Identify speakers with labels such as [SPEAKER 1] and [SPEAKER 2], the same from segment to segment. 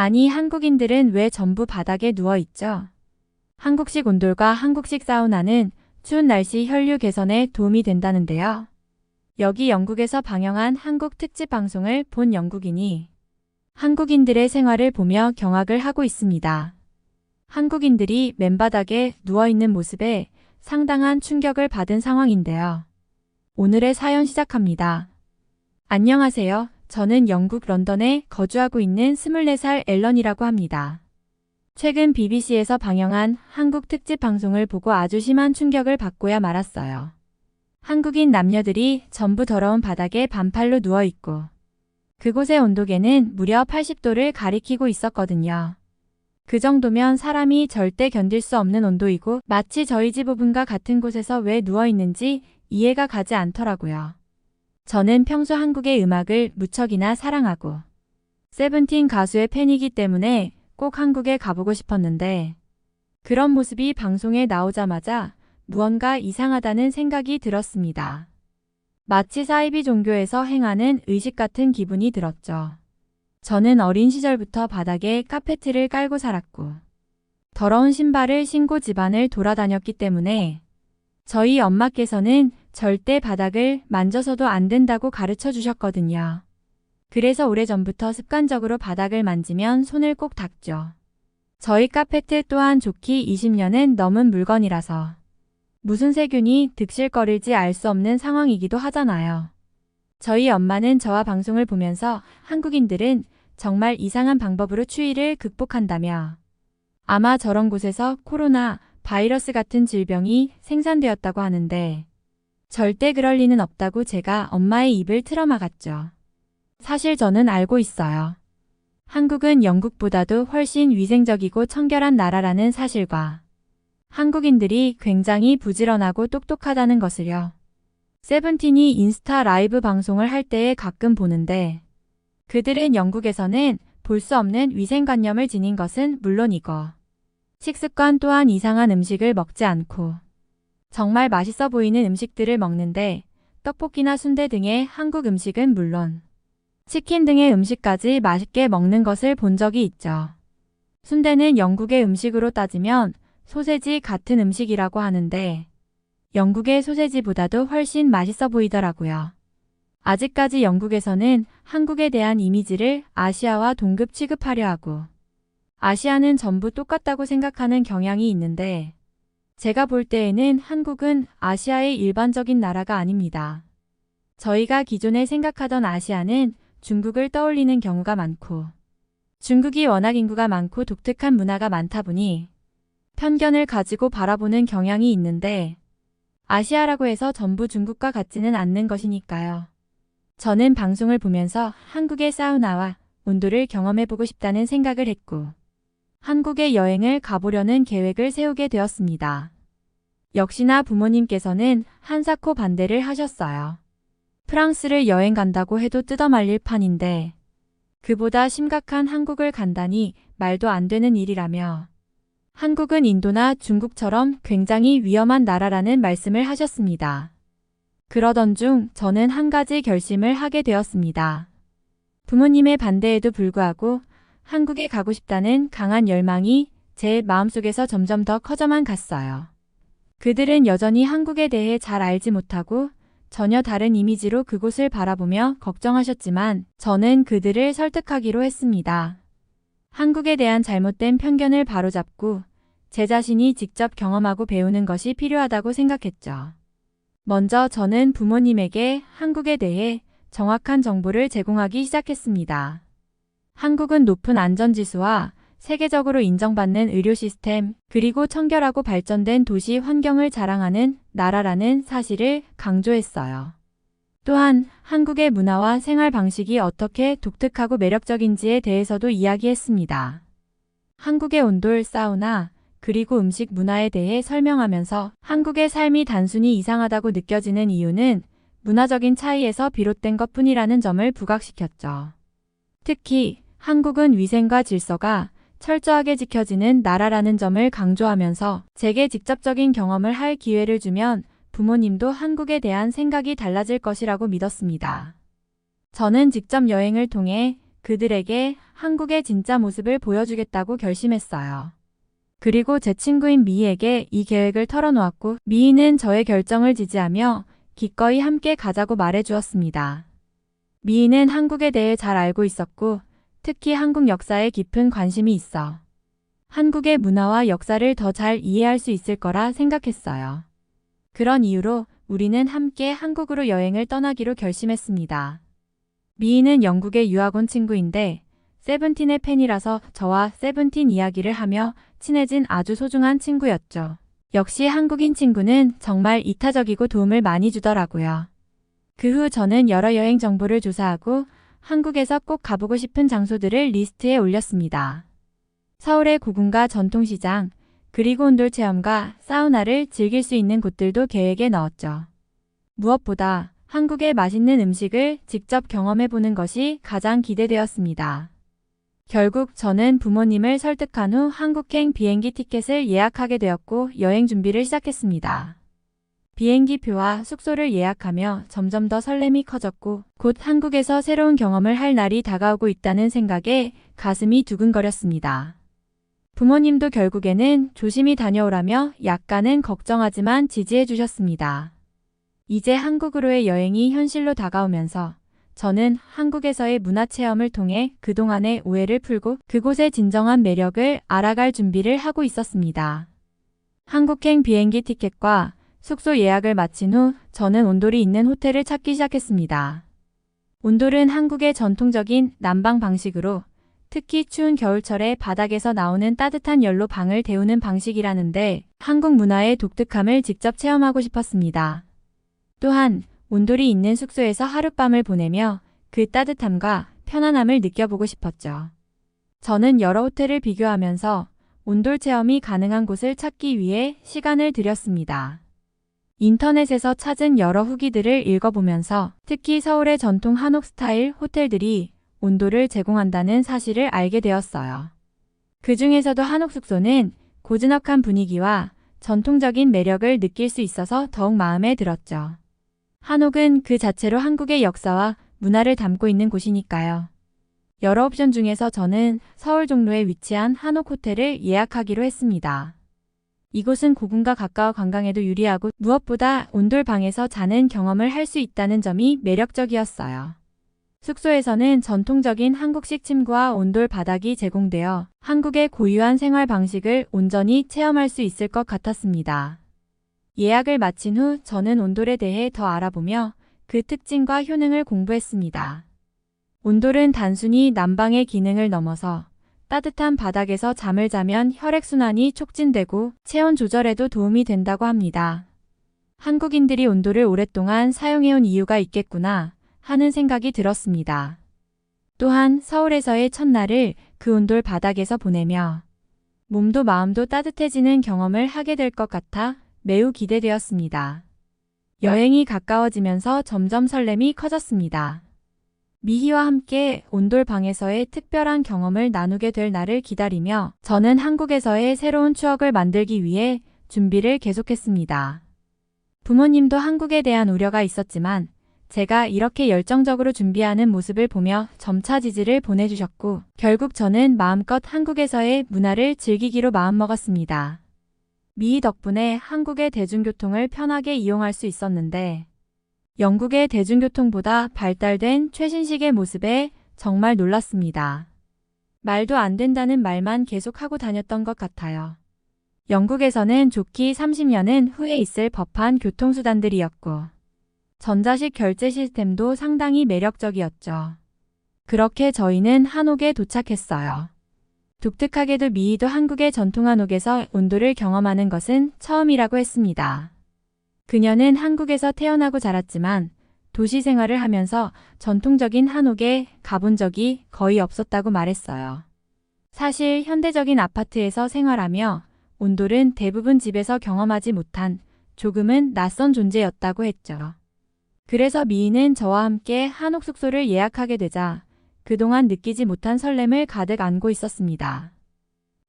[SPEAKER 1] 아니, 한국인들은 왜 전부 바닥에 누워 있죠? 한국식 온돌과 한국식 사우나는 추운 날씨 혈류 개선에 도움이 된다는데요. 여기 영국에서 방영한 한국 특집 방송을 본 영국인이 한국인들의 생활을 보며 경악을 하고 있습니다. 한국인들이 맨바닥에 누워있는 모습에 상당한 충격을 받은 상황인데요. 오늘의 사연 시작합니다. 안녕하세요. 저는 영국 런던에 거주하고 있는 24살 앨런이라고 합니다. 최근 BBC에서 방영한 한국 특집 방송을 보고 아주 심한 충격을 받고야 말았어요. 한국인 남녀들이 전부 더러운 바닥에 반팔로 누워있고 그곳의 온도계는 무려 80도를 가리키고 있었거든요. 그 정도면 사람이 절대 견딜 수 없는 온도이고 마치 저희 집 오븐과 같은 곳에서 왜 누워있는지 이해가 가지 않더라고요. 저는 평소 한국의 음악을 무척이나 사랑하고 세븐틴 가수의 팬이기 때문에 꼭 한국에 가보고 싶었는데 그런 모습이 방송에 나오자마자 무언가 이상하다는 생각이 들었습니다. 마치 사이비 종교에서 행하는 의식 같은 기분이 들었죠. 저는 어린 시절부터 바닥에 카페트를 깔고 살았고 더러운 신발을 신고 집안을 돌아다녔기 때문에 저희 엄마께서는 절대 바닥을 만져서도 안 된다고 가르쳐 주셨거든요. 그래서 오래전부터 습관적으로 바닥을 만지면 손을 꼭 닦죠. 저희 카페트 또한 좋기 20년은 넘은 물건이라서 무슨 세균이 득실거릴지 알 수 없는 상황이기도 하잖아요. 저희 엄마는 저와 방송을 보면서 한국인들은 정말 이상한 방법으로 추위를 극복한다며 아마 저런 곳에서 코로나 바이러스 같은 질병이 생산되었다고 하는데 절대 그럴 리는 없다고 제가 엄마의 입을 틀어막았죠. 사실 저는 알고 있어요. 한국은 영국보다도 훨씬 위생적이고 청결한 나라라는 사실과 한국인들이 굉장히 부지런하고 똑똑하다는 것을요. 세븐틴이 인스타 라이브 방송을 할 때에 가끔 보는데 그들은 영국에서는 볼 수 없는 위생관념을 지닌 것은 물론이고 식습관 또한 이상한 음식을 먹지 않고 정말 맛있어 보이는 음식들을 먹는데 떡볶이나 순대 등의 한국 음식은 물론 치킨 등의 음식까지 맛있게 먹는 것을 본 적이 있죠. 순대는 영국의 음식으로 따지면 소세지 같은 음식이라고 하는데 영국의 소세지보다도 훨씬 맛있어 보이더라고요. 아직까지 영국에서는 한국에 대한 이미지를 아시아와 동급 취급하려 하고 아시아는 전부 똑같다고 생각하는 경향이 있는데 제가 볼 때에는 한국은 아시아의 일반적인 나라가 아닙니다. 저희가 기존에 생각하던 아시아는 중국을 떠올리는 경우가 많고 중국이 워낙 인구가 많고 독특한 문화가 많다 보니 편견을 가지고 바라보는 경향이 있는데 아시아라고 해서 전부 중국과 같지는 않는 것이니까요. 저는 방송을 보면서 한국의 사우나와 온도를 경험해보고 싶다는 생각을 했고 한국에 여행을 가보려는 계획을 세우게 되었습니다. 역시나 부모님께서는 한사코 반대를 하셨어요. 프랑스를 여행 간다고 해도 뜯어말릴 판인데 그보다 심각한 한국을 간다니 말도 안 되는 일이라며 한국은 인도나 중국처럼 굉장히 위험한 나라라는 말씀을 하셨습니다. 그러던 중 저는 한 가지 결심을 하게 되었습니다. 부모님의 반대에도 불구하고 한국에 가고 싶다는 강한 열망이 제 마음속에서 점점 더 커져만 갔어요. 그들은 여전히 한국에 대해 잘 알지 못하고 전혀 다른 이미지로 그곳을 바라보며 걱정하셨지만 저는 그들을 설득하기로 했습니다. 한국에 대한 잘못된 편견을 바로잡고 제 자신이 직접 경험하고 배우는 것이 필요하다고 생각했죠. 먼저 저는 부모님에게 한국에 대해 정확한 정보를 제공하기 시작했습니다. 한국은 높은 안전지수와 세계적으로 인정받는 의료 시스템, 그리고 청결하고 발전된 도시 환경을 자랑하는 나라라는 사실을 강조했어요. 또한 한국의 문화와 생활 방식이 어떻게 독특하고 매력적인지에 대해서도 이야기했습니다. 한국의 온돌, 사우나, 그리고 음식 문화에 대해 설명하면서 한국의 삶이 단순히 이상하다고 느껴지는 이유는 문화적인 차이에서 비롯된 것뿐이라는 점을 부각시켰죠. 특히 한국은 위생과 질서가 철저하게 지켜지는 나라라는 점을 강조하면서 제게 직접적인 경험을 할 기회를 주면 부모님도 한국에 대한 생각이 달라질 것이라고 믿었습니다. 저는 직접 여행을 통해 그들에게 한국의 진짜 모습을 보여주겠다고 결심했어요. 그리고 제 친구인 미희에게 이 계획을 털어놓았고 미희는 저의 결정을 지지하며 기꺼이 함께 가자고 말해주었습니다. 미희는 한국에 대해 잘 알고 있었고 특히 한국 역사에 깊은 관심이 있어 한국의 문화와 역사를 더 잘 이해할 수 있을 거라 생각했어요. 그런 이유로 우리는 함께 한국으로 여행을 떠나기로 결심했습니다. 미희는 영국의 유학 온 친구인데 세븐틴의 팬이라서 저와 세븐틴 이야기를 하며 친해진 아주 소중한 친구였죠. 역시 한국인 친구는 정말 이타적이고 도움을 많이 주더라고요. 그 후 저는 여러 여행 정보를 조사하고 한국에서 꼭 가보고 싶은 장소들을 리스트에 올렸습니다. 서울의 고궁과 전통시장, 그리고 온돌 체험과 사우나를 즐길 수 있는 곳들도 계획에 넣었죠. 무엇보다 한국의 맛있는 음식을 직접 경험해보는 것이 가장 기대되었습니다. 결국 저는 부모님을 설득한 후 한국행 비행기 티켓을 예약하게 되었고 여행 준비를 시작했습니다. 비행기표와 숙소를 예약하며 점점 더 설렘이 커졌고 곧 한국에서 새로운 경험을 할 날이 다가오고 있다는 생각에 가슴이 두근거렸습니다. 부모님도 결국에는 조심히 다녀오라며 약간은 걱정하지만 지지해 주셨습니다. 이제 한국으로의 여행이 현실로 다가오면서 저는 한국에서의 문화체험을 통해 그동안의 오해를 풀고 그곳의 진정한 매력을 알아갈 준비를 하고 있었습니다. 한국행 비행기 티켓과 숙소 예약을 마친 후 저는 온돌이 있는 호텔을 찾기 시작했습니다. 온돌은 한국의 전통적인 난방 방식으로 특히 추운 겨울철에 바닥에서 나오는 따뜻한 열로 방을 데우는 방식이라는데 한국 문화의 독특함을 직접 체험하고 싶었습니다. 또한 온돌이 있는 숙소에서 하룻밤을 보내며 그 따뜻함과 편안함을 느껴보고 싶었죠. 저는 여러 호텔을 비교하면서 온돌 체험이 가능한 곳을 찾기 위해 시간을 들였습니다. 인터넷에서 찾은 여러 후기들을 읽어보면서 특히 서울의 전통 한옥 스타일 호텔들이 온돌을 제공한다는 사실을 알게 되었어요. 그 중에서도 한옥 숙소는 고즈넉한 분위기와 전통적인 매력을 느낄 수 있어서 더욱 마음에 들었죠. 한옥은 그 자체로 한국의 역사와 문화를 담고 있는 곳이니까요. 여러 옵션 중에서 저는 서울 종로에 위치한 한옥 호텔을 예약하기로 했습니다. 이곳은 고궁과 가까워 관광에도 유리하고 무엇보다 온돌 방에서 자는 경험을 할 수 있다는 점이 매력적이었어요. 숙소에서는 전통적인 한국식 침구와 온돌 바닥이 제공되어 한국의 고유한 생활 방식을 온전히 체험할 수 있을 것 같았습니다. 예약을 마친 후 저는 온돌에 대해 더 알아보며 그 특징과 효능을 공부했습니다. 온돌은 단순히 난방의 기능을 넘어서 따뜻한 바닥에서 잠을 자면 혈액순환이 촉진되고 체온 조절에도 도움이 된다고 합니다. 한국인들이 온돌을 오랫동안 사용해온 이유가 있겠구나 하는 생각이 들었습니다. 또한 서울에서의 첫날을 그 온돌 바닥에서 보내며 몸도 마음도 따뜻해지는 경험을 하게 될 것 같아 매우 기대되었습니다. 여행이 가까워지면서 점점 설렘이 커졌습니다. 미희와 함께 온돌 방에서의 특별한 경험을 나누게 될 날을 기다리며 저는 한국에서의 새로운 추억을 만들기 위해 준비를 계속했습니다. 부모님도 한국에 대한 우려가 있었지만 제가 이렇게 열정적으로 준비하는 모습을 보며 점차 지지를 보내주셨고 결국 저는 마음껏 한국에서의 문화를 즐기기로 마음먹었습니다. 미희 덕분에 한국의 대중교통을 편하게 이용할 수 있었는데 영국의 대중교통보다 발달된 최신식의 모습에 정말 놀랐습니다. 말도 안 된다는 말만 계속하고 다녔던 것 같아요. 영국에서는 좋기 30년은 후에 있을 법한 교통수단들이었고 전자식 결제 시스템도 상당히 매력적이었죠. 그렇게 저희는 한옥에 도착했어요. 독특하게도 미희도 한국의 전통 한옥에서 온돌을 경험하는 것은 처음이라고 했습니다. 그녀는 한국에서 태어나고 자랐지만 도시 생활을 하면서 전통적인 한옥에 가본 적이 거의 없었다고 말했어요. 사실 현대적인 아파트에서 생활하며 온돌은 대부분 집에서 경험하지 못한 조금은 낯선 존재였다고 했죠. 그래서 미희는 저와 함께 한옥 숙소를 예약하게 되자 그동안 느끼지 못한 설렘을 가득 안고 있었습니다.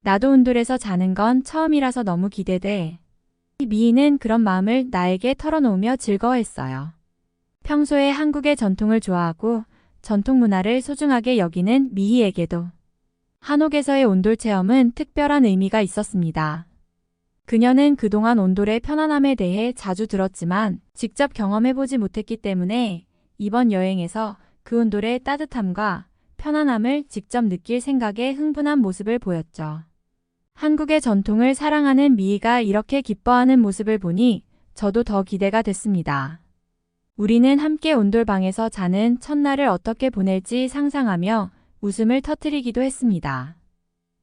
[SPEAKER 1] 나도 온돌에서 자는 건 처음이라서 너무 기대돼. 미희는 그런 마음을 나에게 털어놓으며 즐거워했어요. 평소에 한국의 전통을 좋아하고 전통 문화를 소중하게 여기는 미희에게도 한옥에서의 온돌 체험은 특별한 의미가 있었습니다. 그녀는 그동안 온돌의 편안함에 대해 자주 들었지만 직접 경험해보지 못했기 때문에 이번 여행에서 그 온돌의 따뜻함과 편안함을 직접 느낄 생각에 흥분한 모습을 보였죠. 한국의 전통을 사랑하는 미희가 이렇게 기뻐하는 모습을 보니 저도 더 기대가 됐습니다. 우리는 함께 온돌방에서 자는 첫날을 어떻게 보낼지 상상하며 웃음을 터뜨리기도 했습니다.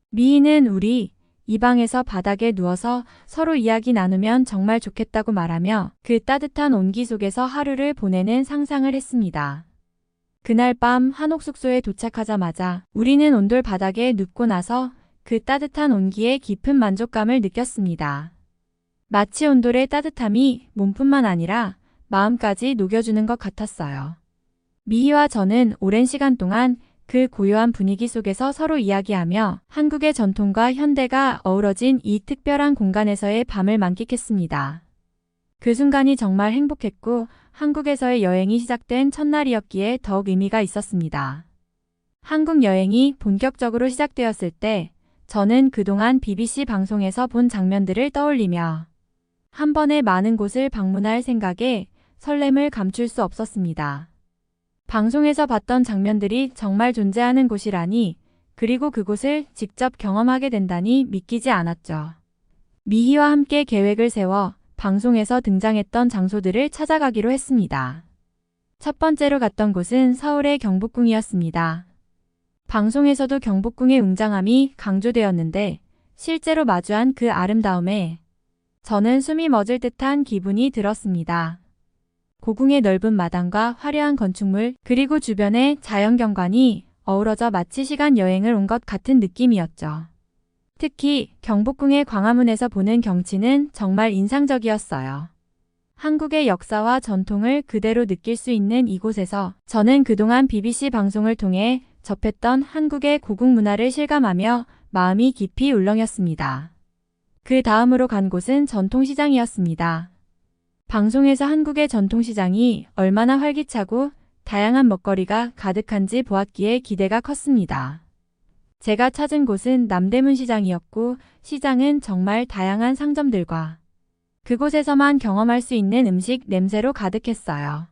[SPEAKER 1] 미희는 우리 이 방에서 바닥에 누워서 서로 이야기 나누면 정말 좋겠다고 말하며 그 따뜻한 온기 속에서 하루를 보내는 상상을 했습니다. 그날 밤 한옥 숙소에 도착하자마자 우리는 온돌 바닥에 눕고 나서 그 따뜻한 온기에 깊은 만족감을 느꼈습니다. 마치 온돌의 따뜻함이 몸뿐만 아니라 마음까지 녹여주는 것 같았어요. 미희와 저는 오랜 시간 동안 그 고요한 분위기 속에서 서로 이야기하며 한국의 전통과 현대가 어우러진 이 특별한 공간에서의 밤을 만끽했습니다. 그 순간이 정말 행복했고 한국에서의 여행이 시작된 첫날이었기에 더욱 의미가 있었습니다. 한국 여행이 본격적으로 시작되었을 때 저는 그동안 BBC 방송에서 본 장면들을 떠올리며 한 번에 많은 곳을 방문할 생각에 설렘을 감출 수 없었습니다. 방송에서 봤던 장면들이 정말 존재하는 곳이라니, 그리고 그곳을 직접 경험하게 된다니 믿기지 않았죠. 미희와 함께 계획을 세워 방송에서 등장했던 장소들을 찾아가기로 했습니다. 첫 번째로 갔던 곳은 서울의 경복궁이었습니다. 방송에서도 경복궁의 웅장함이 강조되었는데 실제로 마주한 그 아름다움에 저는 숨이 멎을 듯한 기분이 들었습니다. 고궁의 넓은 마당과 화려한 건축물 그리고 주변의 자연경관이 어우러져 마치 시간 여행을 온 것 같은 느낌이었죠. 특히 경복궁의 광화문에서 보는 경치는 정말 인상적이었어요. 한국의 역사와 전통을 그대로 느낄 수 있는 이곳에서 저는 그동안 BBC 방송을 통해 접했던 한국의 고궁 문화를 실감하며 마음이 깊이 울렁였습니다. 그 다음으로 간 곳은 전통시장이었습니다. 방송에서 한국의 전통시장이 얼마나 활기차고 다양한 먹거리가 가득한지 보았기에 기대가 컸습니다. 제가 찾은 곳은 남대문 시장이었고 시장은 정말 다양한 상점들과 그곳에서만 경험할 수 있는 음식 냄새로 가득했어요.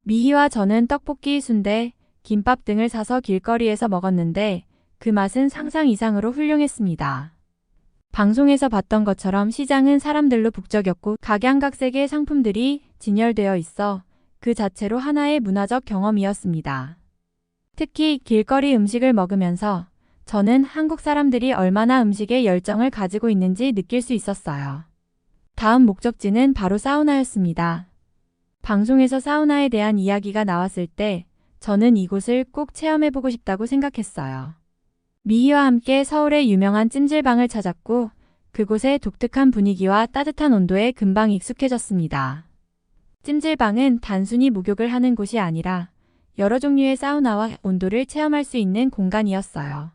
[SPEAKER 1] 미희와 저는 떡볶이, 순대, 김밥 등을 사서 길거리에서 먹었는데 그 맛은 상상 이상으로 훌륭했습니다. 방송에서 봤던 것처럼 시장은 사람들로 북적였고 각양각색의 상품들이 진열되어 있어 그 자체로 하나의 문화적 경험이었습니다. 특히 길거리 음식을 먹으면서 저는 한국 사람들이 얼마나 음식에 열정을 가지고 있는지 느낄 수 있었어요. 다음 목적지는 바로 사우나였습니다. 방송에서 사우나에 대한 이야기가 나왔을 때 저는 이곳을 꼭 체험해보고 싶다고 생각했어요. 미희와 함께 서울의 유명한 찜질방을 찾았고 그곳의 독특한 분위기와 따뜻한 온도에 금방 익숙해졌습니다. 찜질방은 단순히 목욕을 하는 곳이 아니라 여러 종류의 사우나와 온도를 체험할 수 있는 공간이었어요.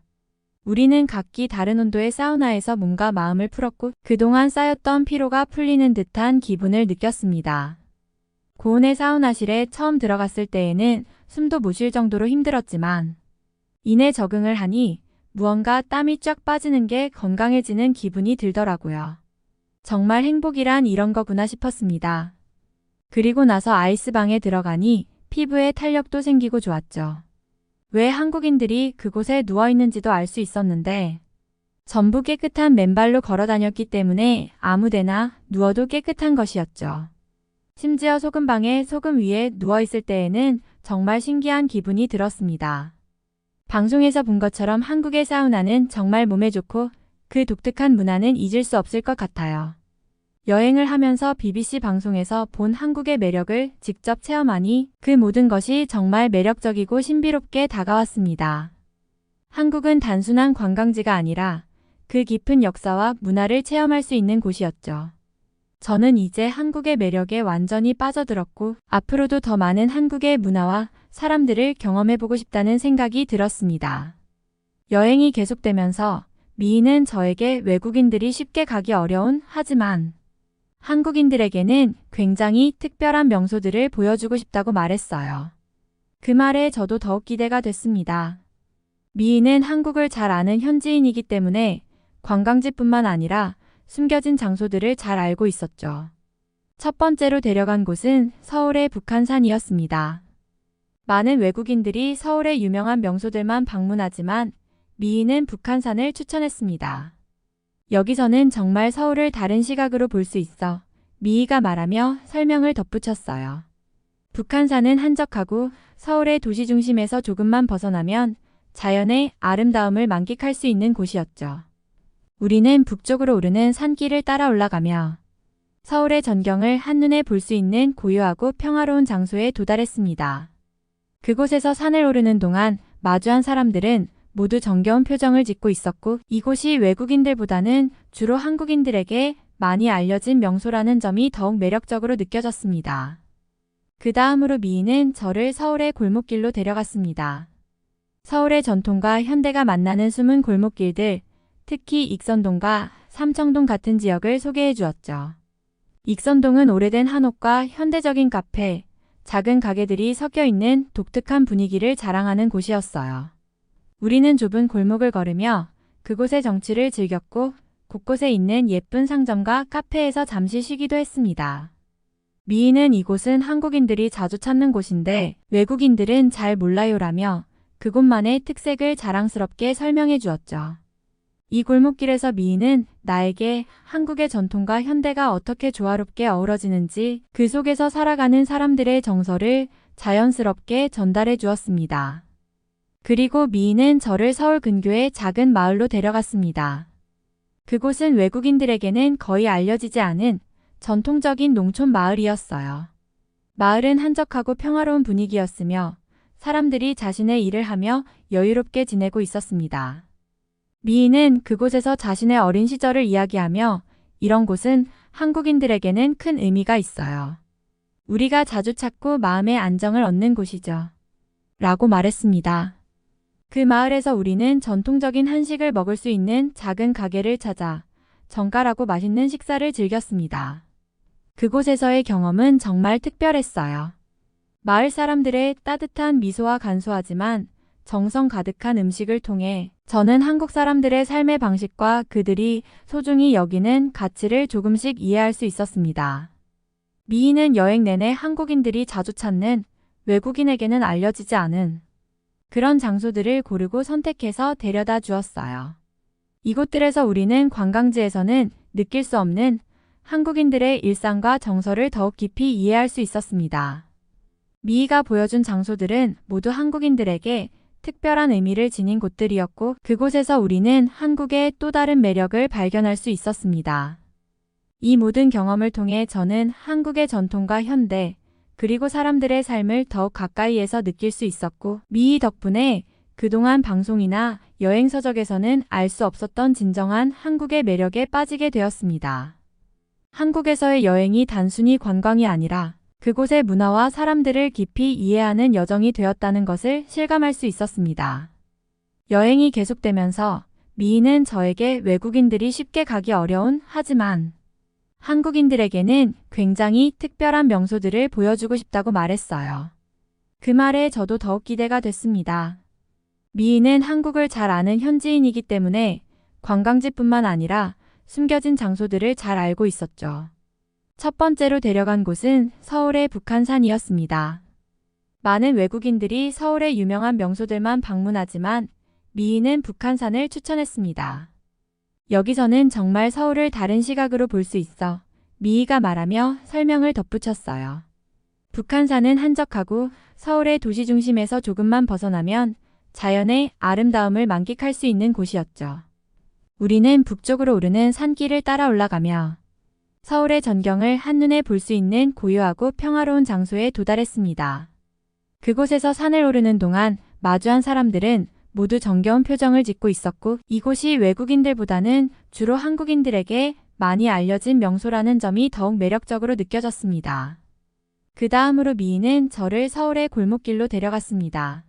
[SPEAKER 1] 우리는 각기 다른 온도의 사우나에서 몸과 마음을 풀었고 그동안 쌓였던 피로가 풀리는 듯한 기분을 느꼈습니다. 고온의 사우나실에 처음 들어갔을 때에는 숨도 못 쉴 정도로 힘들었지만 이내 적응을 하니 무언가 땀이 쫙 빠지는 게 건강해지는 기분이 들더라고요. 정말 행복이란 이런 거구나 싶었습니다. 그리고 나서 아이스방에 들어가니 피부에 탄력도 생기고 좋았죠. 왜 한국인들이 그곳에 누워있는지도 알 수 있었는데 전부 깨끗한 맨발로 걸어 다녔기 때문에 아무데나 누워도 깨끗한 것이었죠. 심지어 소금방에 소금 위에 누워있을 때에는 정말 신기한 기분이 들었습니다. 방송에서 본 것처럼 한국의 사우나는 정말 몸에 좋고 그 독특한 문화는 잊을 수 없을 것 같아요. 여행을 하면서 BBC 방송에서 본 한국의 매력을 직접 체험하니 그 모든 것이 정말 매력적이고 신비롭게 다가왔습니다. 한국은 단순한 관광지가 아니라 그 깊은 역사와 문화를 체험할 수 있는 곳이었죠. 저는 이제 한국의 매력에 완전히 빠져들었고 앞으로도 더 많은 한국의 문화와 사람들을 경험해보고 싶다는 생각이 들었습니다. 여행이 계속되면서 미희는 저에게 외국인들이 쉽게 가기 어려운 하지만 한국인들에게는 굉장히 특별한 명소들을 보여주고 싶다고 말했어요. 그 말에 저도 더욱 기대가 됐습니다. 미인은 한국을 잘 아는 현지인이기 때문에 관광지뿐만 아니라 숨겨진 장소들을 잘 알고 있었죠. 첫 번째로 데려간 곳은 서울의 북한산이었습니다. 많은 외국인들이 서울의 유명한 명소들만 방문하지만 미인은 북한산을 추천했습니다. 여기서는 정말 서울을 다른 시각으로 볼 수 있어 미이가 말하며 설명을 덧붙였어요. 북한산은 한적하고 서울의 도시 중심에서 조금만 벗어나면 자연의 아름다움을 만끽할 수 있는 곳이었죠. 우리는 북쪽으로 오르는 산길을 따라 올라가며 서울의 전경을 한눈에 볼 수 있는 고요하고 평화로운 장소에 도달했습니다. 그곳에서 산을 오르는 동안 마주한 사람들은 모두 정겨운 표정을 짓고 있었고 이곳이 외국인들보다는 주로 한국인들에게 많이 알려진 명소라는 점이 더욱 매력적으로 느껴졌습니다. 그 다음으로 미인은 저를 서울의 골목길로 데려갔습니다. 서울의 전통과 현대가 만나는 숨은 골목길들, 특히 익선동과 삼청동 같은 지역을 소개해 주었죠. 익선동은 오래된 한옥과 현대적인 카페, 작은 가게들이 섞여 있는 독특한 분위기를 자랑하는 곳이었어요. 우리는 좁은 골목을 걸으며 그곳의 정취를 즐겼고 곳곳에 있는 예쁜 상점과 카페에서 잠시 쉬기도 했습니다. 미인은 이곳은 한국인들이 자주 찾는 곳인데 외국인들은 잘 몰라요라며 그곳만의 특색을 자랑스럽게 설명해 주었죠. 이 골목길에서 미인은 나에게 한국의 전통과 현대가 어떻게 조화롭게 어우러지는지 그 속에서 살아가는 사람들의 정서를 자연스럽게 전달해 주었습니다. 그리고 미인은 저를 서울 근교의 작은 마을로 데려갔습니다. 그곳은 외국인들에게는 거의 알려지지 않은 전통적인 농촌 마을이었어요. 마을은 한적하고 평화로운 분위기였으며 사람들이 자신의 일을 하며 여유롭게 지내고 있었습니다. 미인은 그곳에서 자신의 어린 시절을 이야기하며 이런 곳은 한국인들에게는 큰 의미가 있어요. 우리가 자주 찾고 마음의 안정을 얻는 곳이죠. 라고 말했습니다. 그 마을에서 우리는 전통적인 한식을 먹을 수 있는 작은 가게를 찾아 정갈하고 맛있는 식사를 즐겼습니다. 그곳에서의 경험은 정말 특별했어요. 마을 사람들의 따뜻한 미소와 간소하지만 정성 가득한 음식을 통해 저는 한국 사람들의 삶의 방식과 그들이 소중히 여기는 가치를 조금씩 이해할 수 있었습니다. 미인은 여행 내내 한국인들이 자주 찾는 외국인에게는 알려지지 않은 그런 장소들을 고르고 선택해서 데려다 주었어요. 이곳들에서 우리는 관광지에서는 느낄 수 없는 한국인들의 일상과 정서를 더욱 깊이 이해할 수 있었습니다. 미이가 보여준 장소들은 모두 한국인들에게 특별한 의미를 지닌 곳들이었고 그곳에서 우리는 한국의 또 다른 매력을 발견할 수 있었습니다. 이 모든 경험을 통해 저는 한국의 전통과 현대, 그리고 사람들의 삶을 더욱 가까이에서 느낄 수 있었고 미이 덕분에 그동안 방송이나 여행 서적에서는 알 수 없었던 진정한 한국의 매력에 빠지게 되었습니다. 한국에서의 여행이 단순히 관광이 아니라 그곳의 문화와 사람들을 깊이 이해하는 여정이 되었다는 것을 실감할 수 있었습니다. 여행이 계속되면서 미이는 저에게 외국인들이 쉽게 가기 어려운 하지만 한국인들에게는 굉장히 특별한 명소들을 보여주고 싶다고 말했어요. 그 말에 저도 더욱 기대가 됐습니다. 미이는 한국을 잘 아는 현지인이기 때문에 관광지뿐만 아니라 숨겨진 장소들을 잘 알고 있었죠. 첫 번째로 데려간 곳은 서울의 북한산이었습니다. 많은 외국인들이 서울의 유명한 명소들만 방문하지만 미이는 북한산을 추천했습니다. 여기서는 정말 서울을 다른 시각으로 볼 수 있어 미이가 말하며 설명을 덧붙였어요. 북한산은 한적하고 서울의 도시 중심에서 조금만 벗어나면 자연의 아름다움을 만끽할 수 있는 곳이었죠. 우리는 북쪽으로 오르는 산길을 따라 올라가며 서울의 전경을 한눈에 볼 수 있는 고요하고 평화로운 장소에 도달했습니다. 그곳에서 산을 오르는 동안 마주한 사람들은 모두 정겨운 표정을 짓고 있었고 이곳이 외국인들보다는 주로 한국인들에게 많이 알려진 명소라는 점이 더욱 매력적으로 느껴졌습니다. 그 다음으로 미이는 저를 서울의 골목길로 데려갔습니다.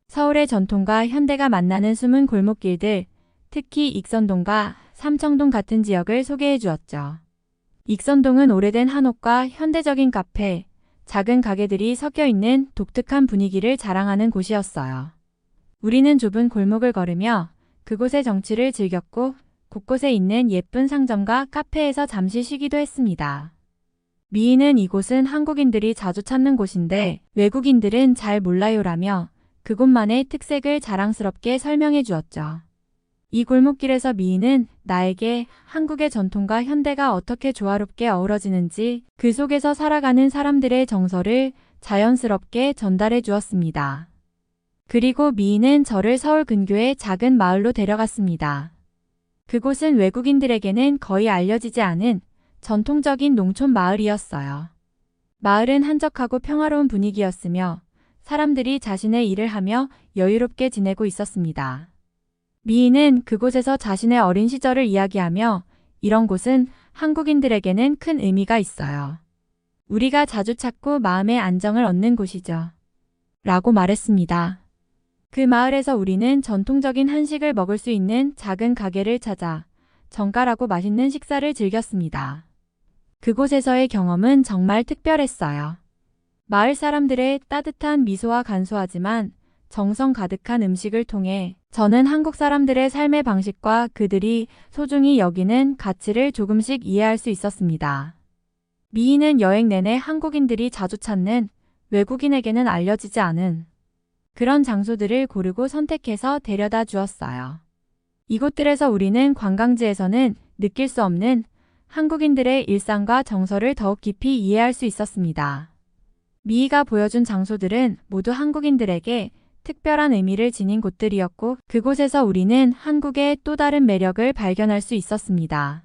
[SPEAKER 1] 서울의 전통과 현대가 만나는 숨은 골목길들, 특히 익선동과 삼청동 같은 지역을 소개해 주었죠. 익선동은 오래된 한옥과 현대적인 카페, 작은 가게들이 섞여 있는 독특한 분위기를 자랑하는 곳이었어요. 우리는 좁은 골목을 걸으며 그곳의 정취를 즐겼고 곳곳에 있는 예쁜 상점과 카페에서 잠시 쉬기도 했습니다. 미인은 이곳은 한국인들이 자주 찾는 곳인데 외국인들은 잘 몰라요라며 그곳만의 특색을 자랑스럽게 설명해 주었죠. 이 골목길에서 미인은 나에게 한국의 전통과 현대가 어떻게 조화롭게 어우러지는지 그 속에서 살아가는 사람들의 정서를 자연스럽게 전달해 주었습니다. 그리고 미인은 저를 서울 근교의 작은 마을로 데려갔습니다. 그곳은 외국인들에게는 거의 알려지지 않은 전통적인 농촌 마을이었어요. 마을은 한적하고 평화로운 분위기였으며 사람들이 자신의 일을 하며 여유롭게 지내고 있었습니다. 미인은 그곳에서 자신의 어린 시절을 이야기하며 이런 곳은 한국인들에게는 큰 의미가 있어요. 우리가 자주 찾고 마음의 안정을 얻는 곳이죠. 라고 말했습니다. 그 마을에서 우리는 전통적인 한식을 먹을 수 있는 작은 가게를 찾아 정갈하고 맛있는 식사를 즐겼습니다. 그곳에서의 경험은 정말 특별했어요. 마을 사람들의 따뜻한 미소와 간소하지만 정성 가득한 음식을 통해 저는 한국 사람들의 삶의 방식과 그들이 소중히 여기는 가치를 조금씩 이해할 수 있었습니다. 미인은 여행 내내 한국인들이 자주 찾는 외국인에게는 알려지지 않은 그런 장소들을 고르고 선택해서 데려다 주었어요. 이곳들에서 우리는 관광지에서는 느낄 수 없는 한국인들의 일상과 정서를 더욱 깊이 이해할 수 있었습니다. 미희가 보여준 장소들은 모두 한국인들에게 특별한 의미를 지닌 곳들이었고 그곳에서 우리는 한국의 또 다른 매력을 발견할 수 있었습니다.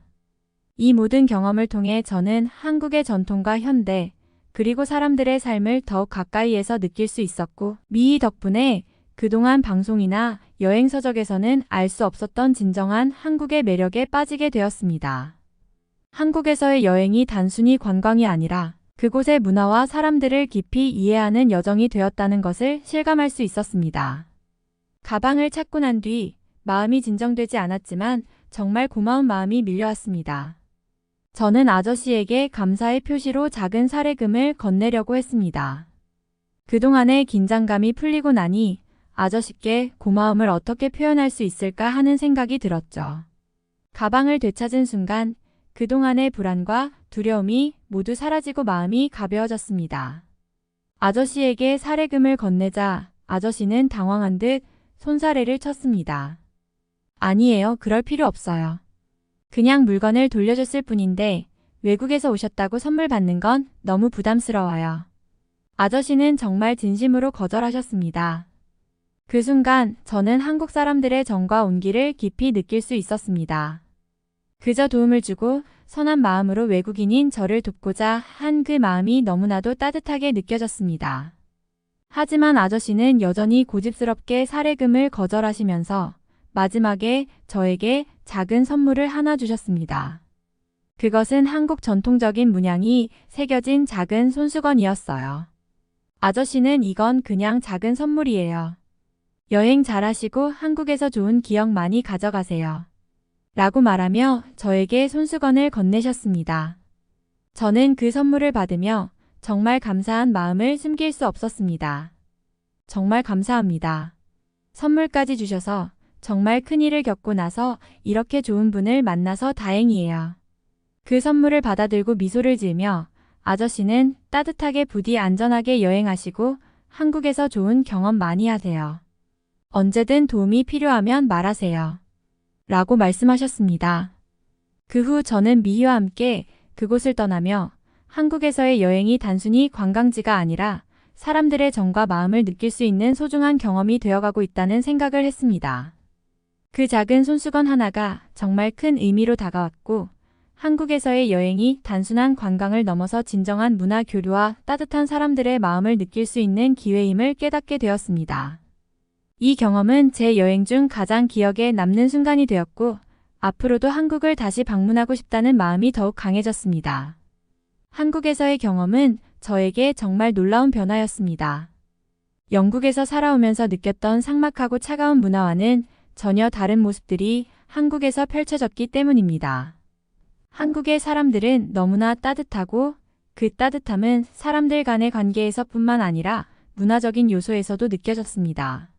[SPEAKER 1] 이 모든 경험을 통해 저는 한국의 전통과 현대, 그리고 사람들의 삶을 더욱 가까이에서 느낄 수 있었고 미희 덕분에 그동안 방송이나 여행 서적에서는 알 수 없었던 진정한 한국의 매력에 빠지게 되었습니다. 한국에서의 여행이 단순히 관광이 아니라 그곳의 문화와 사람들을 깊이 이해하는 여정이 되었다는 것을 실감할 수 있었습니다. 가방을 찾고 난 뒤 마음이 진정되지 않았지만 정말 고마운 마음이 밀려왔습니다. 저는 아저씨에게 감사의 표시로 작은 사례금을 건네려고 했습니다. 그동안의 긴장감이 풀리고 나니 아저씨께 고마움을 어떻게 표현할 수 있을까 하는 생각이 들었죠. 가방을 되찾은 순간 그동안의 불안과 두려움이 모두 사라지고 마음이 가벼워졌습니다. 아저씨에게 사례금을 건네자 아저씨는 당황한 듯 손사래를 쳤습니다. 아니에요. 그럴 필요 없어요. 그냥 물건을 돌려줬을 뿐인데 외국에서 오셨다고 선물 받는 건 너무 부담스러워요. 아저씨는 정말 진심으로 거절하셨습니다. 그 순간 저는 한국 사람들의 정과 온기를 깊이 느낄 수 있었습니다. 그저 도움을 주고 선한 마음으로 외국인인 저를 돕고자 한 그 마음이 너무나도 따뜻하게 느껴졌습니다. 하지만 아저씨는 여전히 고집스럽게 사례금을 거절하시면서 마지막에 저에게 작은 선물을 하나 주셨습니다. 그것은 한국 전통적인 문양이 새겨진 작은 손수건이었어요. 아저씨는 이건 그냥 작은 선물이에요. 여행 잘하시고 한국에서 좋은 기억 많이 가져가세요. 라고 말하며 저에게 손수건을 건네셨습니다. 저는 그 선물을 받으며 정말 감사한 마음을 숨길 수 없었습니다. 정말 감사합니다. 선물까지 주셔서 정말 큰일을 겪고 나서 이렇게 좋은 분을 만나서 다행이에요. 그 선물을 받아들고 미소를 지으며 아저씨는 따뜻하게 부디 안전하게 여행하시고 한국에서 좋은 경험 많이 하세요. 언제든 도움이 필요하면 말하세요. 라고 말씀하셨습니다. 그 후 저는 미희와 함께 그곳을 떠나며 한국에서의 여행이 단순히 관광지가 아니라 사람들의 정과 마음을 느낄 수 있는 소중한 경험이 되어가고 있다는 생각을 했습니다. 그 작은 손수건 하나가 정말 큰 의미로 다가왔고 한국에서의 여행이 단순한 관광을 넘어서 진정한 문화 교류와 따뜻한 사람들의 마음을 느낄 수 있는 기회임을 깨닫게 되었습니다. 이 경험은 제 여행 중 가장 기억에 남는 순간이 되었고 앞으로도 한국을 다시 방문하고 싶다는 마음이 더욱 강해졌습니다. 한국에서의 경험은 저에게 정말 놀라운 변화였습니다. 영국에서 살아오면서 느꼈던 삭막하고 차가운 문화와는 전혀 다른 모습들이 한국에서 펼쳐졌기 때문입니다. 한국의 사람들은 너무나 따뜻하고 그 따뜻함은 사람들 간의 관계에서뿐만 아니라 문화적인 요소에서도 느껴졌습니다.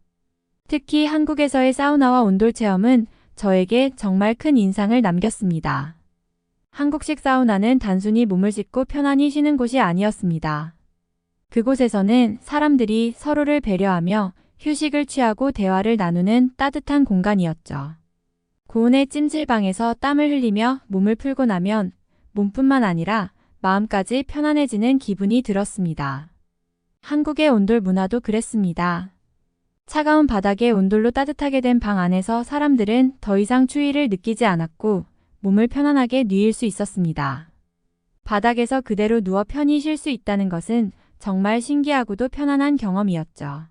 [SPEAKER 1] 특히 한국에서의 사우나와 온돌 체험은 저에게 정말 큰 인상을 남겼습니다. 한국식 사우나는 단순히 몸을 씻고 편안히 쉬는 곳이 아니었습니다. 그곳에서는 사람들이 서로를 배려하며 휴식을 취하고 대화를 나누는 따뜻한 공간이었죠. 고온의 찜질방에서 땀을 흘리며 몸을 풀고 나면 몸뿐만 아니라 마음까지 편안해지는 기분이 들었습니다. 한국의 온돌 문화도 그랬습니다. 차가운 바닥에 온돌로 따뜻하게 된 방 안에서 사람들은 더 이상 추위를 느끼지 않았고 몸을 편안하게 누일 수 있었습니다. 바닥에서 그대로 누워 편히 쉴 수 있다는 것은 정말 신기하고도 편안한 경험이었죠.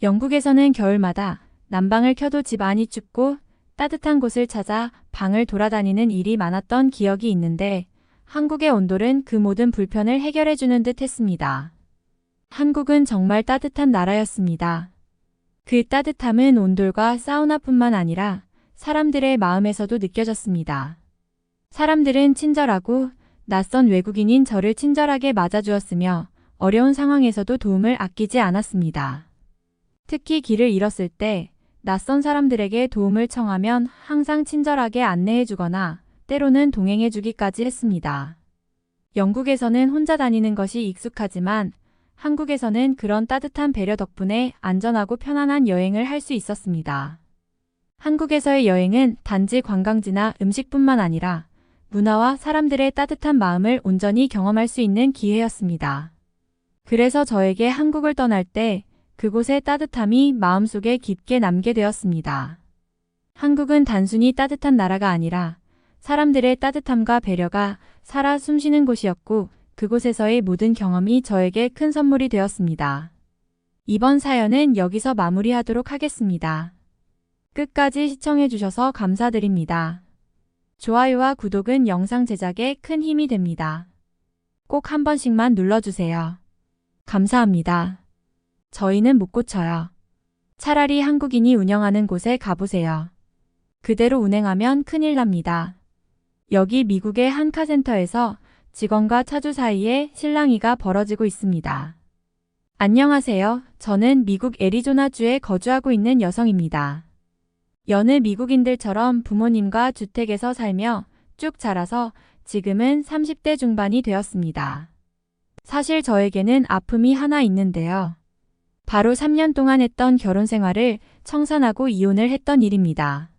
[SPEAKER 1] 영국에서는 겨울마다 난방을 켜도 집 안이 춥고 따뜻한 곳을 찾아 방을 돌아다니는 일이 많았던 기억이 있는데 한국의 온돌은 그 모든 불편을 해결해주는 듯 했습니다. 한국은 정말 따뜻한 나라였습니다. 그 따뜻함은 온돌과 사우나뿐만 아니라 사람들의 마음에서도 느껴졌습니다. 사람들은 친절하고 낯선 외국인인 저를 친절하게 맞아주었으며 어려운 상황에서도 도움을 아끼지 않았습니다. 특히 길을 잃었을 때 낯선 사람들에게 도움을 청하면 항상 친절하게 안내해주거나 때로는 동행해주기까지 했습니다. 영국에서는 혼자 다니는 것이 익숙하지만 한국에서는 그런 따뜻한 배려 덕분에 안전하고 편안한 여행을 할 수 있었습니다. 한국에서의 여행은 단지 관광지나 음식뿐만 아니라 문화와 사람들의 따뜻한 마음을 온전히 경험할 수 있는 기회였습니다. 그래서 저에게 한국을 떠날 때 그곳의 따뜻함이 마음속에 깊게 남게 되었습니다. 한국은 단순히 따뜻한 나라가 아니라 사람들의 따뜻함과 배려가 살아 숨쉬는 곳이었고 그곳에서의 모든 경험이 저에게 큰 선물이 되었습니다. 이번 사연은 여기서 마무리하도록 하겠습니다. 끝까지 시청해주셔서 감사드립니다. 좋아요와 구독은 영상 제작에 큰 힘이 됩니다. 꼭 한 번씩만 눌러주세요. 감사합니다. 저희는 못 고쳐요. 차라리 한국인이 운영하는 곳에 가보세요. 그대로 운행하면 큰일 납니다. 여기 미국의 한 카센터에서 직원과 차주 사이에 실랑이가 벌어지고 있습니다. 안녕하세요. 저는 미국 애리조나주에 거주하고 있는 여성입니다. 여느 미국인들처럼 부모님과 주택에서 살며 쭉 자라서 지금은 30대 중반이 되었습니다. 사실 저에게는 아픔이 하나 있는데요. 바로 3년 동안 했던 결혼 생활을 청산하고 이혼을 했던 일입니다.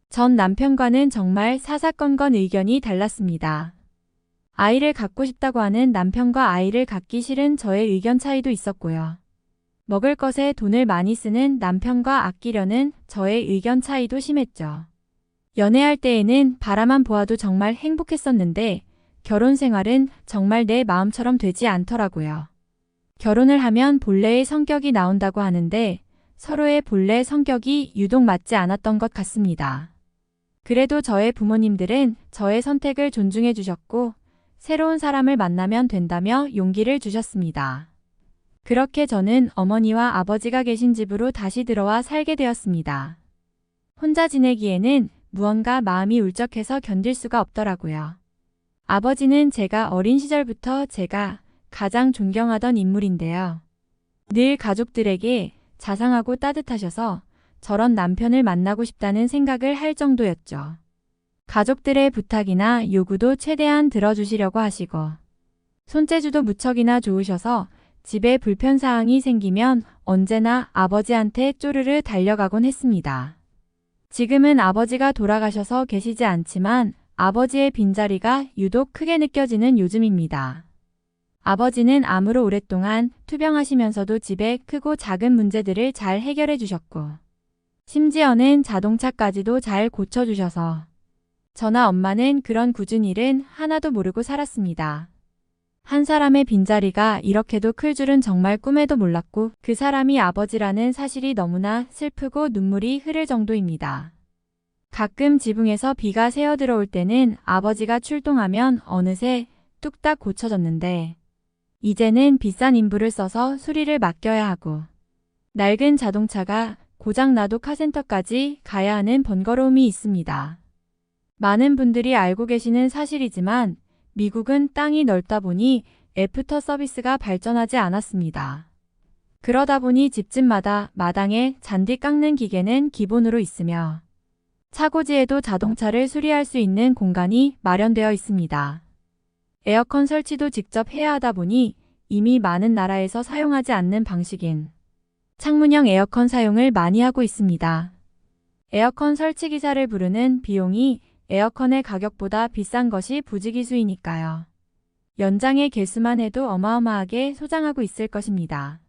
[SPEAKER 1] 전 남편과는 정말 사사건건 의견이 달랐습니다. 아이를 갖고 싶다고 하는 남편과 아이를 갖기 싫은 저의 의견 차이도 있었고요. 먹을 것에 돈을 많이 쓰는 남편과 아끼려는 저의 의견 차이도 심했죠. 연애할 때에는 바라만 보아도 정말 행복했었는데 결혼 생활은 정말 내 마음처럼 되지 않더라고요. 결혼을 하면 본래의 성격이 나온다고 하는데 서로의 본래 성격이 유독 맞지 않았던 것 같습니다. 그래도 저의 부모님들은 저의 선택을 존중해 주셨고 새로운 사람을 만나면 된다며 용기를 주셨습니다. 그렇게 저는 어머니와 아버지가 계신 집으로 다시 들어와 살게 되었습니다. 혼자 지내기에는 무언가 마음이 울적해서 견딜 수가 없더라고요. 아버지는 제가 어린 시절부터 제가 가장 존경하던 인물인데요. 늘 가족들에게 자상하고 따뜻하셔서 저런 남편을 만나고 싶다는 생각을 할 정도였죠. 가족들의 부탁이나 요구도 최대한 들어주시려고 하시고 손재주도 무척이나 좋으셔서 집에 불편사항이 생기면 언제나 아버지한테 쪼르르 달려가곤 했습니다. 지금은 아버지가 돌아가셔서 계시지 않지만 아버지의 빈자리가 유독 크게 느껴지는 요즘입니다. 아버지는 암으로 오랫동안 투병하시면서도 집의 크고 작은 문제들을 잘 해결해 주셨고 심지어는 자동차까지도 잘 고쳐주셔서 저나 엄마는 그런 굳은 일은 하나도 모르고 살았습니다. 한 사람의 빈자리가 이렇게도 클 줄은 정말 꿈에도 몰랐고 그 사람이 아버지라는 사실이 너무나 슬프고 눈물이 흐를 정도입니다. 가끔 지붕에서 비가 새어 들어올 때는 아버지가 출동하면 어느새 뚝딱 고쳐졌는데 이제는 비싼 인부를 써서 수리를 맡겨야 하고 낡은 자동차가 고장나도 카센터까지 가야 하는 번거로움이 있습니다. 많은 분들이 알고 계시는 사실이지만 미국은 땅이 넓다 보니 애프터 서비스가 발전하지 않았습니다. 그러다 보니 집집마다 마당에 잔디 깎는 기계는 기본으로 있으며 차고지에도 자동차를 수리할 수 있는 공간이 마련되어 있습니다. 에어컨 설치도 직접 해야 하다 보니 이미 많은 나라에서 사용하지 않는 방식인 창문형 에어컨 사용을 많이 하고 있습니다. 에어컨 설치 기사를 부르는 비용이 에어컨의 가격보다 비싼 것이 부지기수이니까요. 연장의 개수만 해도 어마어마하게 소장하고 있을 것입니다.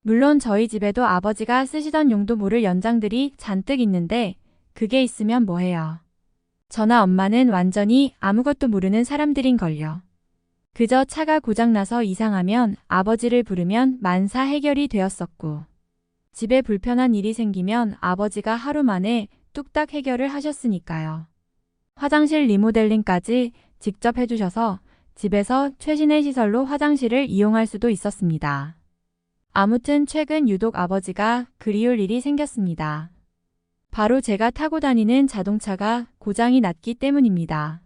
[SPEAKER 1] 물론 저희 집에도 아버지가 쓰시던 용도 모를 연장들이 잔뜩 있는데 그게 있으면 뭐해요. 저나 엄마는 완전히 아무것도 모르는 사람들인걸요. 그저 차가 고장나서 이상하면 아버지를 부르면 만사 해결이 되었었고 집에 불편한 일이 생기면 아버지가 하루 만에 뚝딱 해결을 하셨으니까요. 화장실 리모델링까지 직접 해주셔서 집에서 최신의 시설로 화장실을 이용할 수도 있었습니다. 아무튼 최근 유독 아버지가 그리울 일이 생겼습니다. 바로 제가 타고 다니는 자동차가 고장이 났기 때문입니다.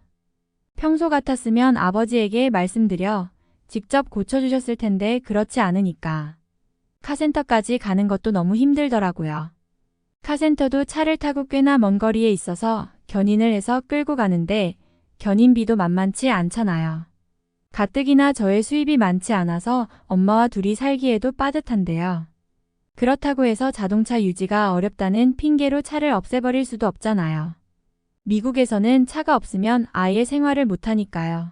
[SPEAKER 1] 평소 같았으면 아버지에게 말씀드려 직접 고쳐주셨을 텐데 그렇지 않으니까 카센터까지 가는 것도 너무 힘들더라고요. 카센터도 차를 타고 꽤나 먼 거리에 있어서 견인을 해서 끌고 가는데 견인비도 만만치 않잖아요. 가뜩이나 저의 수입이 많지 않아서 엄마와 둘이 살기에도 빠듯한데요. 그렇다고 해서 자동차 유지가 어렵다는 핑계로 차를 없애버릴 수도 없잖아요. 미국에서는 차가 없으면 아예 생활을 못하니까요.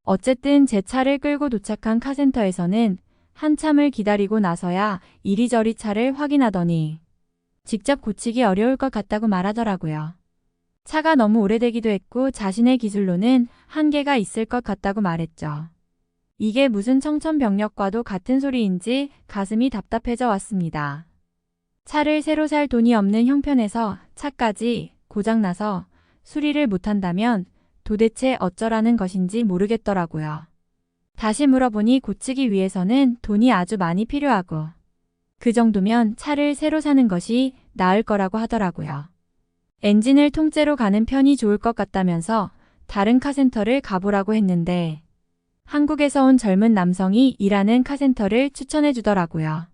[SPEAKER 1] 어쨌든 제 차를 끌고 도착한 카센터에서는 한참을 기다리고 나서야 이리저리 차를 확인하더니 직접 고치기 어려울 것 같다고 말하더라고요. 차가 너무 오래되기도 했고 자신의 기술로는 한계가 있을 것 같다고 말했죠. 이게 무슨 청천벽력과도 같은 소리인지 가슴이 답답해져 왔습니다. 차를 새로 살 돈이 없는 형편에서 차까지 고장나서 수리를 못한다면 도대체 어쩌라는 것인지 모르겠더라고요. 다시 물어보니 고치기 위해서는 돈이 아주 많이 필요하고 그 정도면 차를 새로 사는 것이 나을 거라고 하더라고요. 엔진을 통째로 가는 편이 좋을 것 같다면서 다른 카센터를 가보라고 했는데 한국에서 온 젊은 남성이 일하는 카센터를 추천해 주더라고요.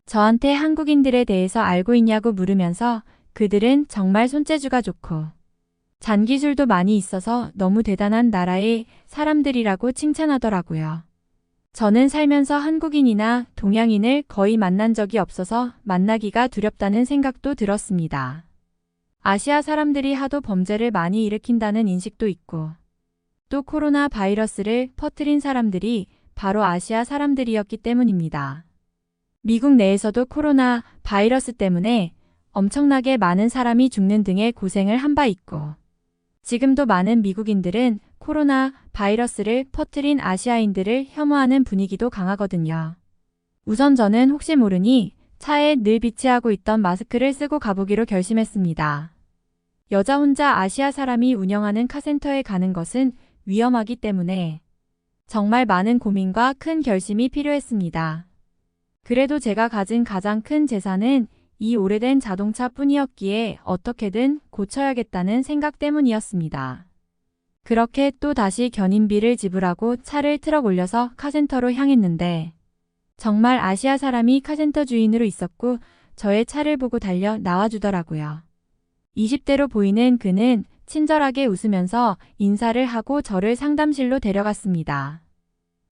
[SPEAKER 1] 저한테 한국인들에 대해서 알고 있냐고 물으면서 그들은 정말 손재주가 좋고 잔기술도 많이 있어서 너무 대단한 나라의 사람들이라고 칭찬하더라고요. 저는 살면서 한국인이나 동양인을 거의 만난 적이 없어서 만나기가 두렵다는 생각도 들었습니다. 아시아 사람들이 하도 범죄를 많이 일으킨다는 인식도 있고 또 코로나 바이러스를 퍼뜨린 사람들이 바로 아시아 사람들이었기 때문입니다. 미국 내에서도 코로나 바이러스 때문에 엄청나게 많은 사람이 죽는 등의 고생을 한 바 있고 지금도 많은 미국인들은 코로나 바이러스를 퍼뜨린 아시아인들을 혐오하는 분위기도 강하거든요. 우선 저는 혹시 모르니 차에 늘 비치하고 있던 마스크를 쓰고 가보기로 결심했습니다. 여자 혼자 아시아 사람이 운영하는 카센터에 가는 것은 위험하기 때문에 정말 많은 고민과 큰 결심이 필요했습니다. 그래도 제가 가진 가장 큰 재산은 이 오래된 자동차뿐이었기에 어떻게든 고쳐야겠다는 생각 때문이었습니다. 그렇게 또 다시 견인비를 지불하고 차를 트럭 올려서 카센터로 향했는데 정말 아시아 사람이 카센터 주인으로 있었고 저의 차를 보고 달려 나와주더라고요. 20대로 보이는 그는 친절하게 웃으면서 인사를 하고 저를 상담실로 데려갔습니다.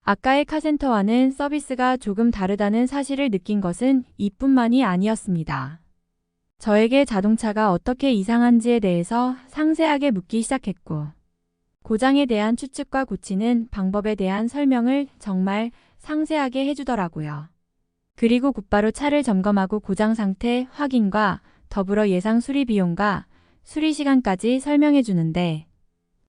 [SPEAKER 1] 아까의 카센터와는 서비스가 조금 다르다는 사실을 느낀 것은 이뿐만이 아니었습니다. 저에게 자동차가 어떻게 이상한지에 대해서 상세하게 묻기 시작했고 고장에 대한 추측과 고치는 방법에 대한 설명을 정말 상세하게 해주더라고요. 그리고 곧바로 차를 점검하고 고장 상태 확인과 더불어 예상 수리 비용과 수리 시간까지 설명해 주는데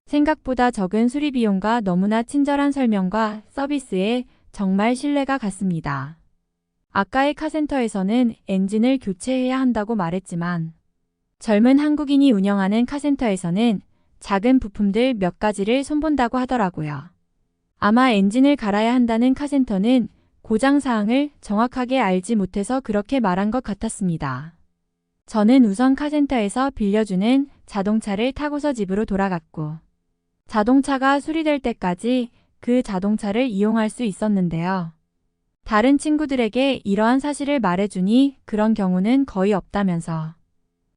[SPEAKER 1] 생각보다 적은 수리 비용과 너무나 친절한 설명과 서비스에 정말 신뢰가 갔습니다. 아까의 카센터에서는 엔진을 교체해야 한다고 말했지만 젊은 한국인이 운영하는 카센터에서는 작은 부품들 몇 가지를 손본다고 하더라고요. 아마 엔진을 갈아야 한다는 카센터는 고장 사항을 정확하게 알지 못해서 그렇게 말한 것 같았습니다. 저는 우선 카센터에서 빌려주는 자동차를 타고서 집으로 돌아갔고 자동차가 수리될 때까지 그 자동차를 이용할 수 있었는데요. 다른 친구들에게 이러한 사실을 말해주니 그런 경우는 거의 없다면서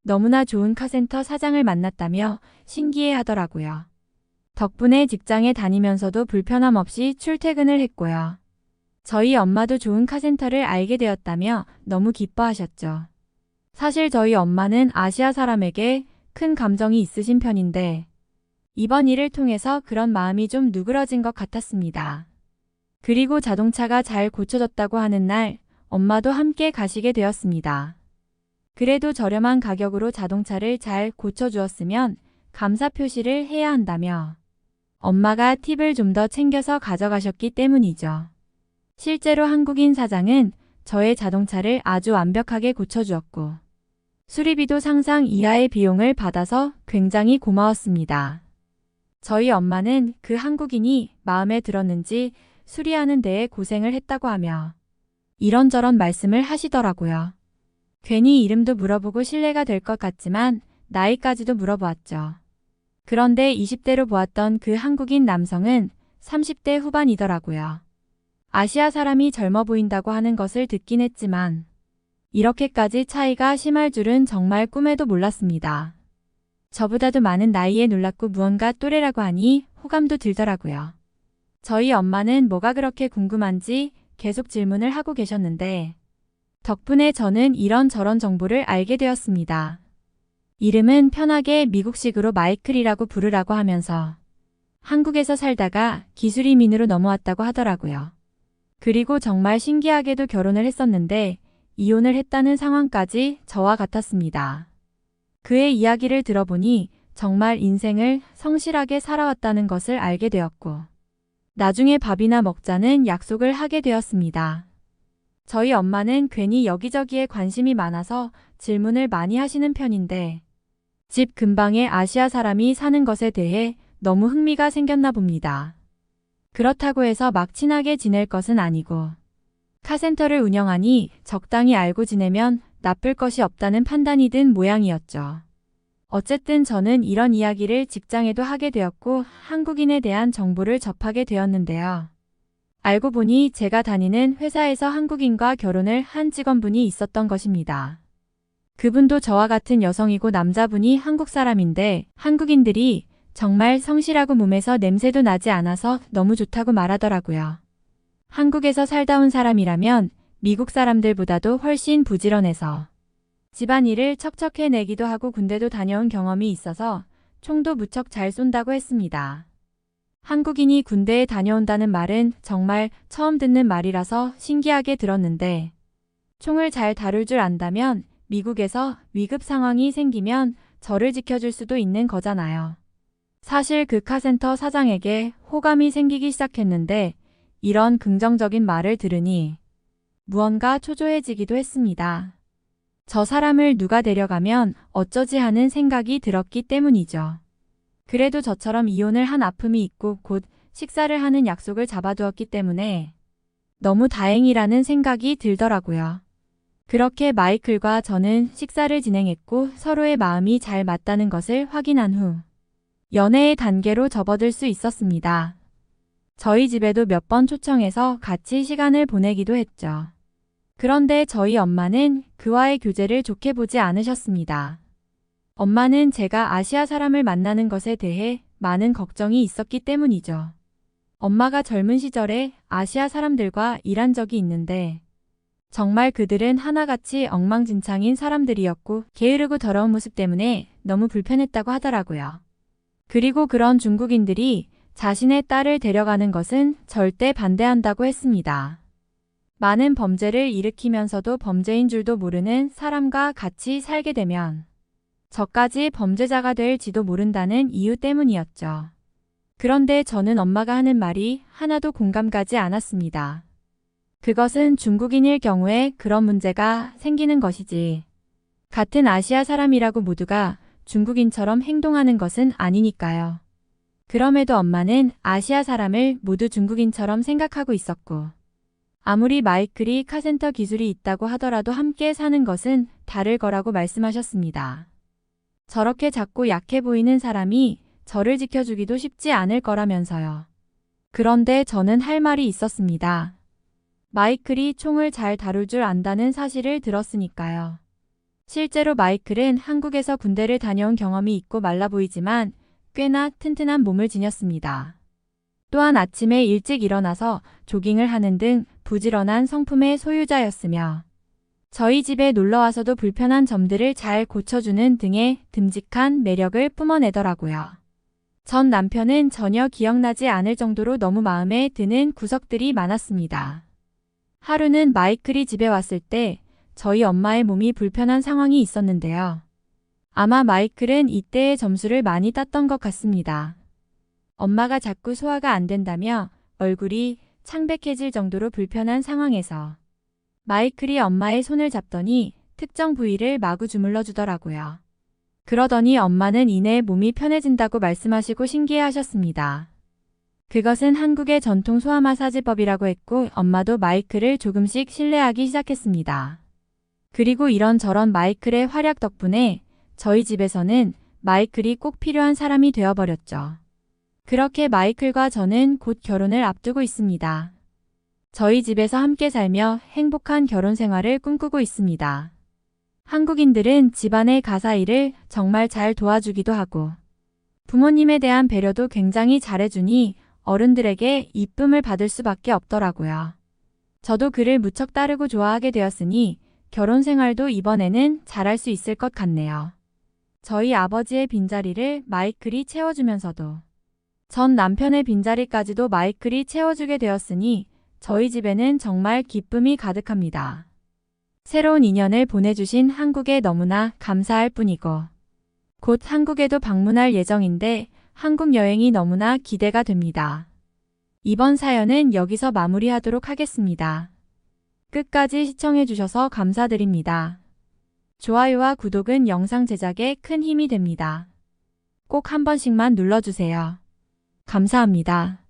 [SPEAKER 1] 너무나 좋은 카센터 사장을 만났다며 신기해 하더라고요. 덕분에 직장에 다니면서도 불편함 없이 출퇴근을 했고요. 저희 엄마도 좋은 카센터를 알게 되었다며 너무 기뻐하셨죠. 사실 저희 엄마는 아시아 사람에게 큰 감정이 있으신 편인데 이번 일을 통해서 그런 마음이 좀 누그러진 것 같았습니다. 그리고 자동차가 잘 고쳐졌다고 하는 날 엄마도 함께 가시게 되었습니다. 그래도 저렴한 가격으로 자동차를 잘 고쳐주었으면 감사 표시를 해야 한다며 엄마가 팁을 좀 더 챙겨서 가져가셨기 때문이죠. 실제로 한국인 사장은 저의 자동차를 아주 완벽하게 고쳐주었고 수리비도 상상 이하의 비용을 받아서 굉장히 고마웠습니다. 저희 엄마는 그 한국인이 마음에 들었는지 수리하는 데에 고생을 했다고 하며 이런저런 말씀을 하시더라고요. 괜히 이름도 물어보고 실례가 될 것 같지만 나이까지도 물어보았죠. 그런데 20대로 보았던 그 한국인 남성은 30대 후반이더라고요. 아시아 사람이 젊어 보인다고 하는 것을 듣긴 했지만 이렇게까지 차이가 심할 줄은 정말 꿈에도 몰랐습니다. 저보다도 많은 나이에 놀랍고 무언가 또래라고 하니 호감도 들더라고요. 저희 엄마는 뭐가 그렇게 궁금한지 계속 질문을 하고 계셨는데 덕분에 저는 이런저런 정보를 알게 되었습니다. 이름은 편하게 미국식으로 마이클이라고 부르라고 하면서 한국에서 살다가 기술이민으로 넘어왔다고 하더라고요. 그리고 정말 신기하게도 결혼을 했었는데 이혼을 했다는 상황까지 저와 같았습니다. 그의 이야기를 들어보니 정말 인생을 성실하게 살아왔다는 것을 알게 되었고 나중에 밥이나 먹자는 약속을 하게 되었습니다. 저희 엄마는 괜히 여기저기에 관심이 많아서 질문을 많이 하시는 편인데 집 근방에 아시아 사람이 사는 것에 대해 너무 흥미가 생겼나 봅니다. 그렇다고 해서 막 친하게 지낼 것은 아니고 카센터를 운영하니 적당히 알고 지내면 나쁠 것이 없다는 판단이 든 모양이었죠. 어쨌든 저는 이런 이야기를 직장에도 하게 되었고 한국인에 대한 정보를 접하게 되었는데요. 알고 보니 제가 다니는 회사에서 한국인과 결혼을 한 직원분이 있었던 것입니다. 그분도 저와 같은 여성이고 남자분이 한국 사람인데 한국인들이 정말 성실하고 몸에서 냄새도 나지 않아서 너무 좋다고 말하더라고요. 한국에서 살다 온 사람이라면 미국 사람들보다도 훨씬 부지런해서 집안일을 척척 해내기도 하고 군대도 다녀온 경험이 있어서 총도 무척 잘 쏜다고 했습니다. 한국인이 군대에 다녀온다는 말은 정말 처음 듣는 말이라서 신기하게 들었는데 총을 잘 다룰 줄 안다면 미국에서 위급 상황이 생기면 저를 지켜줄 수도 있는 거잖아요. 사실 그 카센터 사장에게 호감이 생기기 시작했는데 이런 긍정적인 말을 들으니 무언가 초조해지기도 했습니다. 저 사람을 누가 데려가면 어쩌지 하는 생각이 들었기 때문이죠. 그래도 저처럼 이혼을 한 아픔이 있고 곧 식사를 하는 약속을 잡아두었기 때문에 너무 다행이라는 생각이 들더라고요. 그렇게 마이클과 저는 식사를 진행했고 서로의 마음이 잘 맞다는 것을 확인한 후 연애의 단계로 접어들 수 있었습니다. 저희 집에도 몇 번 초청해서 같이 시간을 보내기도 했죠. 그런데 저희 엄마는 그와의 교제를 좋게 보지 않으셨습니다. 엄마는 제가 아시아 사람을 만나는 것에 대해 많은 걱정이 있었기 때문이죠. 엄마가 젊은 시절에 아시아 사람들과 일한 적이 있는데 정말 그들은 하나같이 엉망진창인 사람들이었고 게으르고 더러운 모습 때문에 너무 불편했다고 하더라고요. 그리고 그런 중국인들이 자신의 딸을 데려가는 것은 절대 반대한다고 했습니다. 많은 범죄를 일으키면서도 범죄인 줄도 모르는 사람과 같이 살게 되면 저까지 범죄자가 될지도 모른다는 이유 때문이었죠. 그런데 저는 엄마가 하는 말이 하나도 공감 가지 않았습니다. 그것은 중국인일 경우에 그런 문제가 생기는 것이지 같은 아시아 사람이라고 모두가 중국인처럼 행동하는 것은 아니니까요. 그럼에도 엄마는 아시아 사람을 모두 중국인처럼 생각하고 있었고 아무리 마이클이 카센터 기술이 있다고 하더라도 함께 사는 것은 다를 거라고 말씀하셨습니다. 저렇게 작고 약해 보이는 사람이 저를 지켜주기도 쉽지 않을 거라면서요. 그런데 저는 할 말이 있었습니다. 마이클이 총을 잘 다룰 줄 안다는 사실을 들었으니까요. 실제로 마이클은 한국에서 군대를 다녀온 경험이 있고 말라 보이지만 꽤나 튼튼한 몸을 지녔습니다. 또한 아침에 일찍 일어나서 조깅을 하는 등 부지런한 성품의 소유자였으며 저희 집에 놀러와서도 불편한 점들을 잘 고쳐주는 등의 듬직한 매력을 뿜어내더라고요. 전 남편은 전혀 기억나지 않을 정도로 너무 마음에 드는 구석들이 많았습니다. 하루는 마이클이 집에 왔을 때 저희 엄마의 몸이 불편한 상황이 있었는데요. 아마 마이클은 이때의 점수를 많이 땄던 것 같습니다. 엄마가 자꾸 소화가 안 된다며 얼굴이 창백해질 정도로 불편한 상황에서 마이클이 엄마의 손을 잡더니 특정 부위를 마구 주물러 주더라고요. 그러더니 엄마는 이내 몸이 편해진다고 말씀하시고 신기해하셨습니다. 그것은 한국의 전통 소아 마사지법이라고 했고 엄마도 마이클을 조금씩 신뢰하기 시작했습니다. 그리고 이런저런 마이클의 활약 덕분에 저희 집에서는 마이클이 꼭 필요한 사람이 되어버렸죠. 그렇게 마이클과 저는 곧 결혼을 앞두고 있습니다. 저희 집에서 함께 살며 행복한 결혼 생활을 꿈꾸고 있습니다. 한국인들은 집안의 가사 일을 정말 잘 도와주기도 하고 부모님에 대한 배려도 굉장히 잘해주니 어른들에게 이쁨을 받을 수밖에 없더라고요. 저도 그를 무척 따르고 좋아하게 되었으니 결혼 생활도 이번에는 잘할 수 있을 것 같네요. 저희 아버지의 빈자리를 마이클이 채워주면서도 전 남편의 빈자리까지도 마이클이 채워주게 되었으니 저희 집에는 정말 기쁨이 가득합니다. 새로운 인연을 보내주신 한국에 너무나 감사할 뿐이고 곧 한국에도 방문할 예정인데 한국 여행이 너무나 기대가 됩니다. 이번 사연은 여기서 마무리하도록 하겠습니다. 끝까지 시청해주셔서 감사드립니다. 좋아요와 구독은 영상 제작에 큰 힘이 됩니다. 꼭 한 번씩만 눌러주세요. 감사합니다.